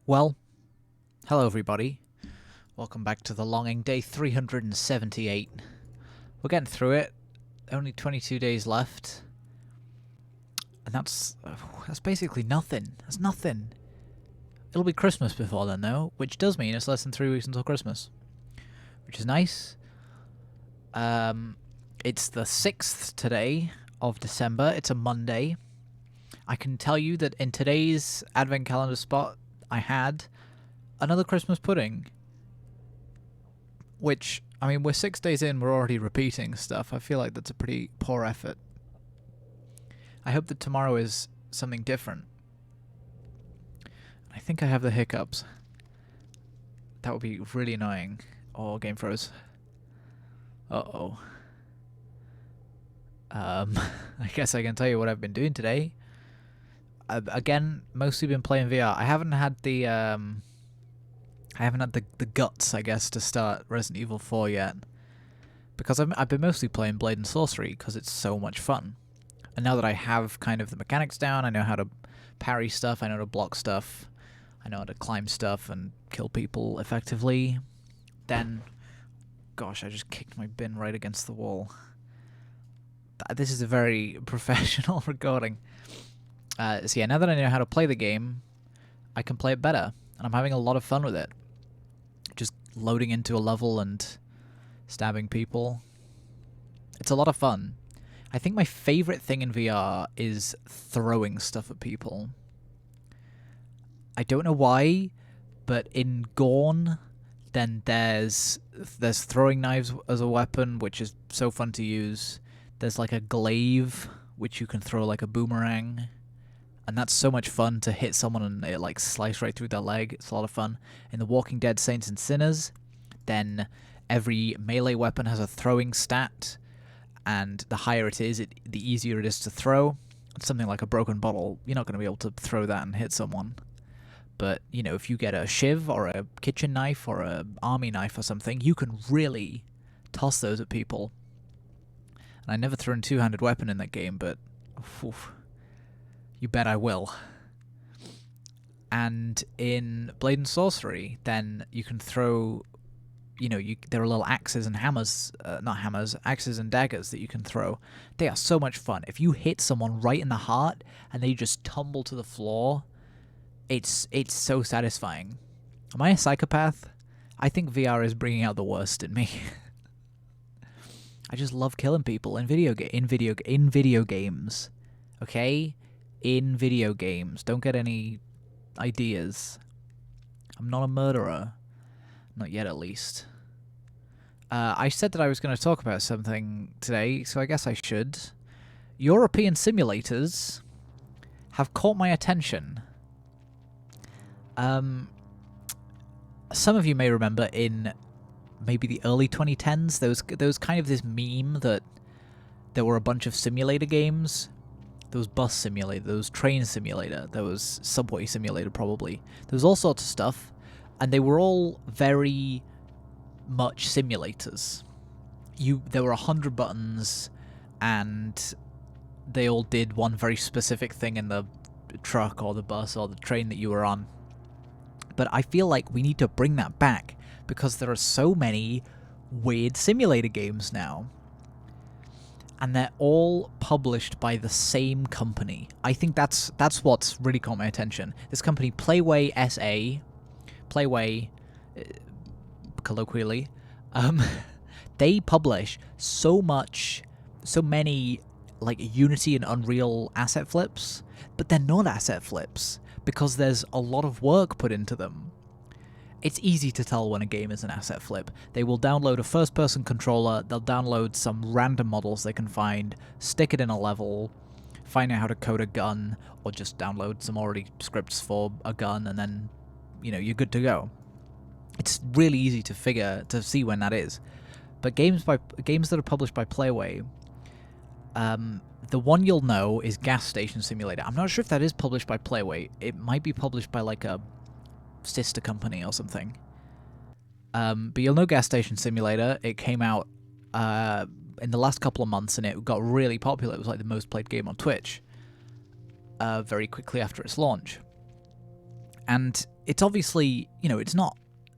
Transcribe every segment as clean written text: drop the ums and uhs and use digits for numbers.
Well, hello everybody. Welcome back to The Longing, day 378. We're getting through it. Only 22 days left. And that's basically nothing. That's nothing. It'll be Christmas before then, though, which does mean it's less than 3 weeks until Christmas, which is nice. It's the 6th today of December. It's a Monday. I can tell you that in today's advent calendar spot, I had another Christmas pudding. Which, I mean, we're 6 days in, we're already repeating stuff. I feel like that's a pretty poor effort. I hope that tomorrow is something different. I think I have the hiccups. That would be really annoying. Oh, game froze. Uh-oh. I guess I can tell you what I've been doing today. Again, mostly been playing VR. I haven't had the guts, I guess, to start Resident Evil 4 yet, because I've been mostly playing Blade and Sorcery because it's so much fun. And now that I have kind of the mechanics down, I know how to parry stuff, I know how to block stuff, I know how to climb stuff and kill people effectively. Then, gosh, I just kicked my bin right against the wall. This is a very professional recording. So yeah, now that I know how to play the game, I can play it better, and I'm having a lot of fun with it. Just loading into a level and stabbing people. It's a lot of fun. I think my favorite thing in VR is throwing stuff at people. I don't know why, but in Gorn, then there's throwing knives as a weapon, which is so fun to use. There's like a glaive, which you can throw like a boomerang. And that's so much fun to hit someone and it like slice right through their leg. It's a lot of fun. In The Walking Dead Saints and Sinners, then every melee weapon has a throwing stat, and the higher it is, the easier it is to throw. Something like a broken bottle, you're not going to be able to throw that and hit someone. But, you know, if you get a shiv or a kitchen knife or an army knife or something, you can really toss those at people. And I never threw a two-handed weapon in that game, but oof, you bet I will. And in Blade and Sorcery, then you can throw, you know, there are little axes and hammers, not hammers, axes and daggers that you can throw. They are so much fun. If you hit someone right in the heart and they just tumble to the floor, it's so satisfying. Am I a psychopath? I think VR is bringing out the worst in me. I just love killing people in video games. Okay? In video games. Don't get any ideas. I'm not a murderer. Not yet, at least. I said that I was going to talk about something today, so I guess I should. European simulators have caught my attention. Some of you may remember in maybe the early 2010s, there was kind of this meme that there were a bunch of simulator games. There was Bus Simulator, there was Train Simulator, there was Subway Simulator probably. There was all sorts of stuff, and they were all very much simulators. There were 100 buttons, and they all did one very specific thing in the truck or the bus or the train that you were on. But I feel like we need to bring that back, because there are so many weird simulator games now. And they're all published by the same company. I think that's what's really caught my attention. This company, Playway SA, Playway, colloquially, they publish so many like Unity and Unreal asset flips, but they're not asset flips because there's a lot of work put into them. It's easy to tell when a game is an asset flip. They will download a first-person controller, they'll download some random models they can find, stick it in a level, find out how to code a gun, or just download some already scripts for a gun, and then, you know, you're good to go. It's really easy to see when that is. But games that are published by Playway, the one you'll know is Gas Station Simulator. I'm not sure if that is published by Playway. It might be published by like a sister company or something. But you'll know Gas Station Simulator. It came out in the last couple of months, and it got really popular. It was like the most played game on Twitch very quickly after its launch. And it's obviously, you know, it's not...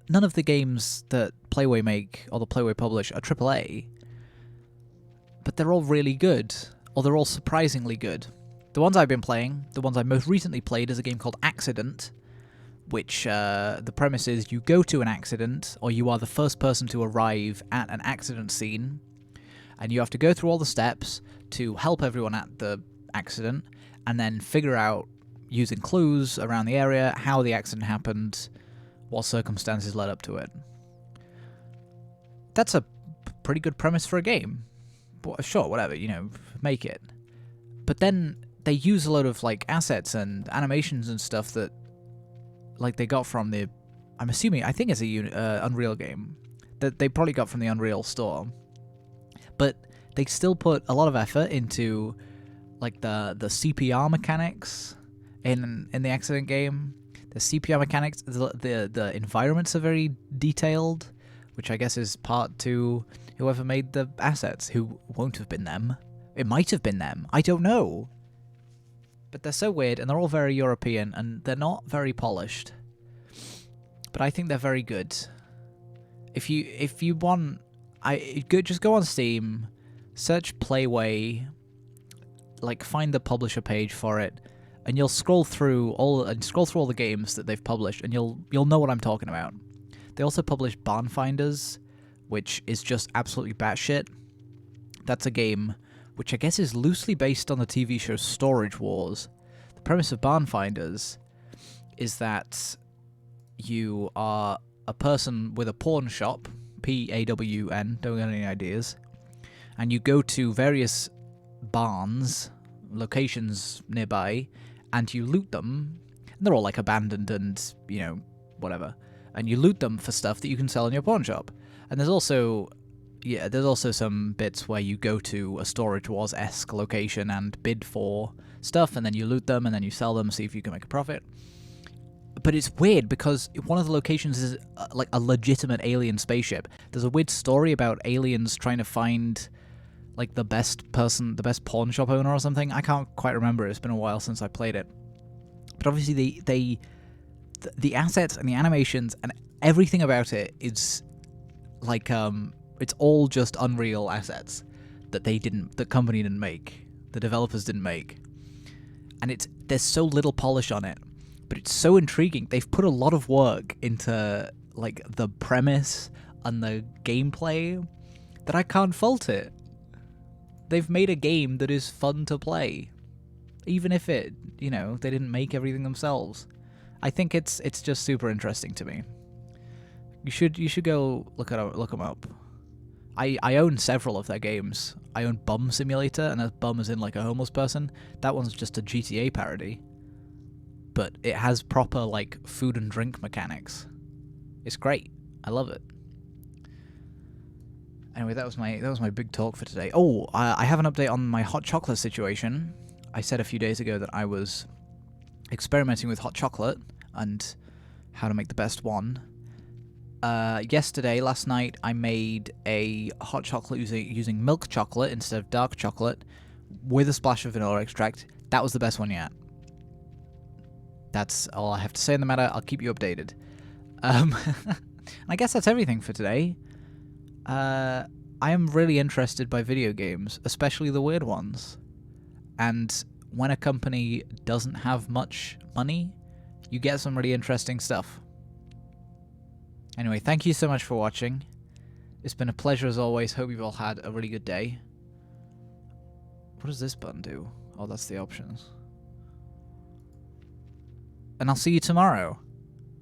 None of the games that Playway make or the Playway publish are AAA, but they're all really good, or they're all surprisingly good. The ones I've been playing, the ones I most recently played, is a game called Accident, which the premise is you go to an accident, or you are the first person to arrive at an accident scene, and you have to go through all the steps to help everyone at the accident, and then figure out, using clues around the area, how the accident happened, what circumstances led up to it. That's a pretty good premise for a game. Sure, whatever, you know, make it. But then they use a lot of, like, assets and animations and stuff that, like, they got from the... I'm assuming, I think it's a Unreal game, that they probably got from the Unreal store. But they still put a lot of effort into, like, the CPR mechanics in the Accident game. The CPR mechanics, the environments are very detailed, which I guess is part to whoever made the assets, who won't have been them. It might have been them. I don't know. But they're so weird, and they're all very European, and they're not very polished. But I think they're very good. If you want, just go on Steam, search Playway, like find the publisher page for it, and you'll scroll through all the games that they've published, and you'll know what I'm talking about. They also publish Barn Finders, which is just absolutely batshit. That's a game which I guess is loosely based on the TV show Storage Wars. The premise of Barn Finders is that you are a person with a pawn shop, P-A-W-N, don't get any ideas, and you go to various barns, locations nearby, and you loot them, and they're all like abandoned and, you know, whatever, and you loot them for stuff that you can sell in your pawn shop. And there's also some bits where you go to a Storage Wars-esque location and bid for stuff, and then you loot them, and then you sell them, see if you can make a profit. But it's weird, because one of the locations is like a legitimate alien spaceship. There's a weird story about aliens trying to find, like, the best pawn shop owner or something. I can't quite remember. It's been a while since I played it. But obviously the assets and the animations and everything about it is like it's all just Unreal assets that the company didn't make, the developers didn't make, and there's so little polish on it, but it's so intriguing. They've put a lot of work into, like, the premise and the gameplay that I can't fault it. They've made a game that is fun to play, even if it, you know, they didn't make everything themselves. I think it's just super interesting to me. You should go look them up. I own several of their games. I own Bum Simulator, and a bum is in, like, a homeless person. That one's just a GTA parody, but it has proper, like, food and drink mechanics. It's great. I love it. Anyway, that was my big talk for today. Oh, I have an update on my hot chocolate situation. I said a few days ago that I was experimenting with hot chocolate and how to make the best one. Last night, I made a hot chocolate using milk chocolate instead of dark chocolate with a splash of vanilla extract. That was the best one yet. That's all I have to say in the matter. I'll keep you updated. I guess that's everything for today. I am really interested by video games, especially the weird ones. And when a company doesn't have much money, you get some really interesting stuff. Anyway, thank you so much for watching. It's been a pleasure as always. Hope you've all had a really good day. What does this button do? Oh, that's the options. And I'll see you tomorrow.